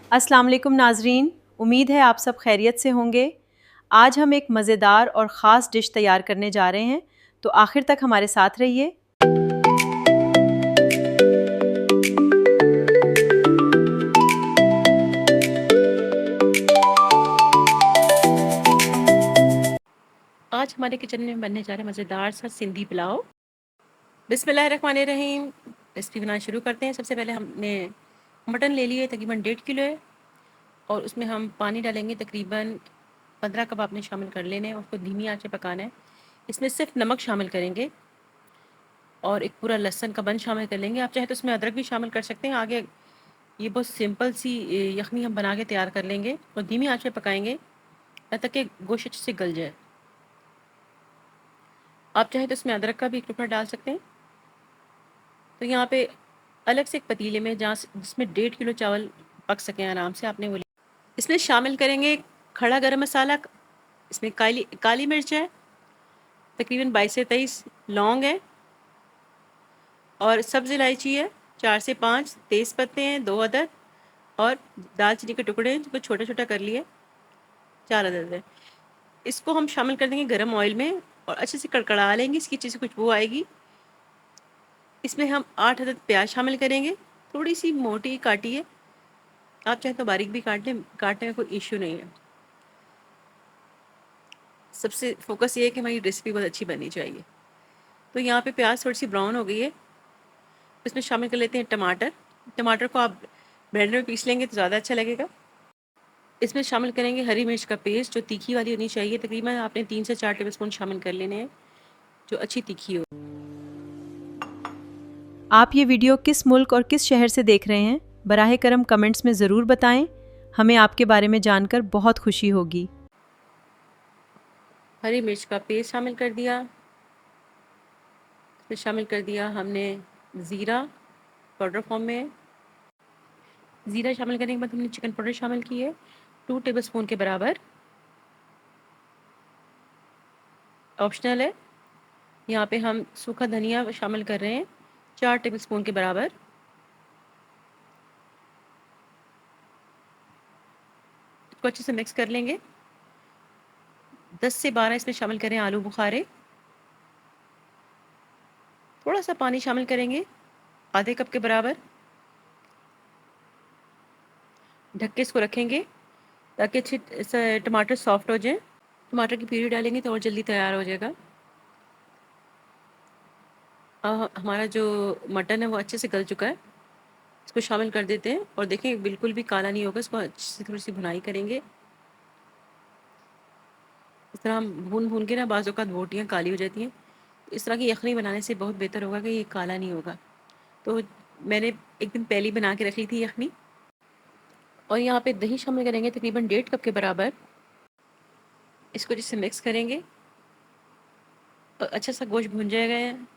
अस्सलाम वालेकुम नाजरीन, उम्मीद है आप सब खैरियत से होंगे। आज हम एक मज़ेदार और ख़ास डिश तैयार करने जा रहे हैं, तो आखिर तक हमारे साथ रहिए। आज हमारे किचन में बनने जा रहा है मज़ेदार सा सिंधी पुलाव। बिस्मिल्लाहिर्रहमानिर्रहीम। रेसिपी बनाना शुरू करते हैं। सबसे पहले हमने मटन ले लिए, तकरीबन 1.5 किलो है, और उसमें हम पानी डालेंगे। तकरीबन 15 कप आपने शामिल कर लेने हैं, उसको धीमी आंच पे पकाना है। इसमें सिर्फ नमक शामिल करेंगे और एक पूरा लहसुन का बंद शामिल कर लेंगे। आप चाहे तो उसमें अदरक भी शामिल कर सकते हैं। आगे ये बहुत सिंपल सी यखनी हम बना के तैयार कर लेंगे और धीमी आंच पे पकाएंगे जब तक कि गोश्त अच्छे से गल जाए। आप चाहे तो इसमें अदरक का भी एक टुकड़ा डाल सकते हैं। तो यहाँ पे अलग से एक पतीले में जिसमें 1.5 किलो चावल पक सकें आराम से, आपने वो इसमें शामिल करेंगे खड़ा गरम मसाला। इसमें काली काली मिर्च है, तकरीबन 22 से 23 लौंग है, और सब्ज़ इलायची है 4 से 5, तेज़ पत्ते हैं 2 अदद, और दालचीनी के टुकड़े हैं जिनको छोटा छोटा कर लिए 4 अदद है। इसको हम शामिल कर देंगे गरम ऑयल में और अच्छे से कड़कड़ा लेंगे। इसकी अच्छी सी खुशबू आएगी। इसमें हम 8 अदद प्याज शामिल करेंगे, थोड़ी सी मोटी काटी है। आप चाहे तो बारीक भी काट लें, काटने में कोई इश्यू नहीं है। सबसे फोकस ये है कि हमारी रेसिपी बहुत अच्छी बननी चाहिए। तो यहाँ पे प्याज थोड़ी सी ब्राउन हो गई है। इसमें शामिल कर लेते हैं टमाटर। टमाटर को आप ब्लेंडर में पीस लेंगे तो ज़्यादा अच्छा लगेगा। इसमें शामिल करेंगे हरी मिर्च का पेस्ट, जो तीखी वाली होनी चाहिए। तकरीबन आपने 3 से 4 टेबल स्पून शामिल कर लेने हैं, जो अच्छी तीखी हो। आप ये वीडियो किस मुल्क और किस शहर से देख रहे हैं, बराह करम कमेंट्स में ज़रूर बताएं। हमें आपके बारे में जानकर बहुत खुशी होगी। हरी मिर्च का पेस्ट शामिल कर दिया। इसमें शामिल कर दिया हमने ज़ीरा पाउडर फॉर्म में। ज़ीरा शामिल करने के बाद हमने चिकन पाउडर शामिल की है 2 टेबल स्पून के बराबर, ऑप्शनल है। यहाँ पे हम सूखा धनिया शामिल कर रहे हैं 4 टेबल स्पून के बराबर। इसको अच्छे से मिक्स कर लेंगे। 10 से 12 इसमें शामिल करें आलू बुखारे। थोड़ा सा पानी शामिल करेंगे आधे कप के बराबर। ढक के इसको रखेंगे ताकि अच्छे टमाटर सॉफ्ट हो जाए। टमाटर की प्यूरी डालेंगे तो और जल्दी तैयार हो जाएगा। हमारा जो मटन है वो अच्छे से गल चुका है। इसको शामिल कर देते हैं और देखें बिल्कुल भी काला नहीं होगा। इसको अच्छे से थोड़ी सी भुनाई करेंगे। इस तरह हम भून भून के ना बाज़ औक़ात बोटियाँ काली हो जाती हैं। इस तरह की यखनी बनाने से बहुत बेहतर होगा कि ये काला नहीं होगा। तो मैंने एक दिन पहले ही बना के रख ली थी यखनी। और यहाँ पे दही शामिल करेंगे तकरीबन 1.5 कप के बराबर। इसको जिससे मिक्स करेंगे और अच्छा सा गोश्त भुन जाएगा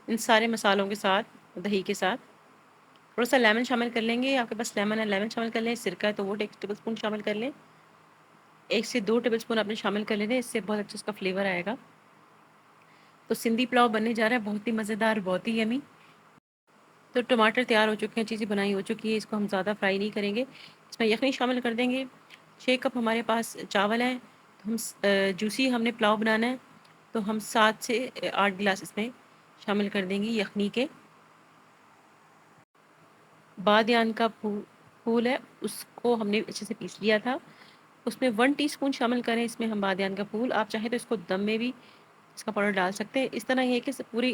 इन सारे मसालों के साथ, दही के साथ। थोड़ा सा लेमन शामिल कर लेंगे। आपके पास लेमन है, लेमन शामिल कर लें। सिरका है तो वो 1 टेबल स्पून शामिल कर लें। 1 से 2 टेबल स्पून आपने शामिल कर लेने, इससे बहुत अच्छा उसका फ्लेवर आएगा। तो सिंधी पुलाव बनने जा रहा है, बहुत ही मज़ेदार, बहुत ही यमी। तो टमाटर तैयार हो चुके हैं, चीज़ें बनाई हो चुकी है। इसको हम ज़्यादा फ्राई नहीं करेंगे। इसमें यखनी शामिल कर देंगे। 6 कप हमारे पास चावल हैं। तो हम जूसी हमने पुलाव बनाना है, तो हम 7 से 8 गिलास इसमें शामिल कर देंगे यखनी के। बादियान का फूल है, उसको हमने अच्छे से पीस लिया था। उसमें 1 टीस्पून शामिल करें इसमें हम बादियान का फूल। आप चाहें तो इसको दम में भी इसका पाउडर डाल सकते हैं। इस तरह ये है कि पूरी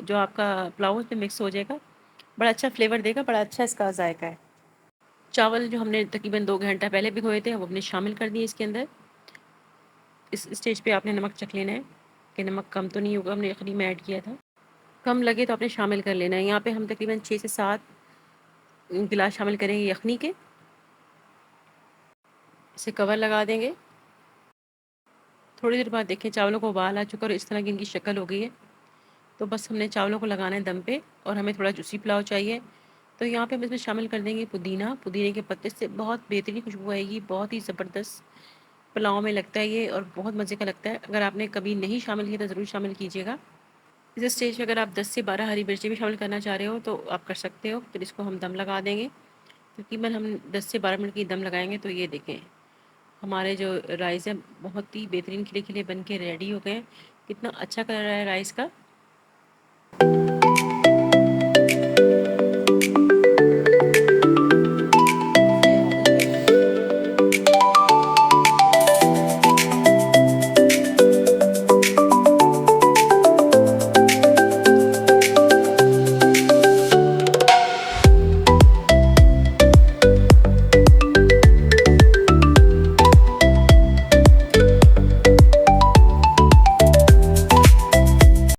जो आपका पुलाव उसमें मिक्स हो जाएगा, बड़ा अच्छा फ्लेवर देगा, बड़ा अच्छा इसका जायका है। चावल जो हमने तकरीबन 2 घंटा पहले भिगोए थे वो हमने शामिल कर दिए इसके अंदर। इस स्टेज पे आपने नमक चख लेना है कि नमक कम तो नहीं होगा, हमने यखनी में ऐड किया था। कम लगे तो आपने शामिल कर लेना है। यहाँ पे हम तकरीबन 6 से 7 गिलास शामिल करेंगे यखनी के। इसे कवर लगा देंगे। थोड़ी देर बाद देखें चावलों को उबाल आ चुका और इस तरह की इनकी शक्ल हो गई है। तो बस हमने चावलों को लगाना है दम पे, और हमें थोड़ा जूसी पुलाव चाहिए। तो यहाँ पे हम इसमें शामिल कर देंगे पुदीना। पुदीने के पत्ते से बहुत बेहतरीन खुशबू आएगी, बहुत ही ज़बरदस्त पुलाव में लगता है ये, और बहुत मज़े का लगता है। अगर आपने कभी नहीं शामिल किया तो ज़रूर शामिल कीजिएगा। इस स्टेज पे अगर आप 10 से 12 हरी मिर्ची भी शामिल करना चाह रहे हो तो आप कर सकते हो। फिर इसको हम दम लगा देंगे तकरीबन हम 10 से 12 मिनट की दम लगाएंगे तो ये देखें हमारे जो राइस हैं बहुत ही बेहतरीन खिले खिले बन के रेडी हो गए हैं। कितना अच्छा कलर है राइस का।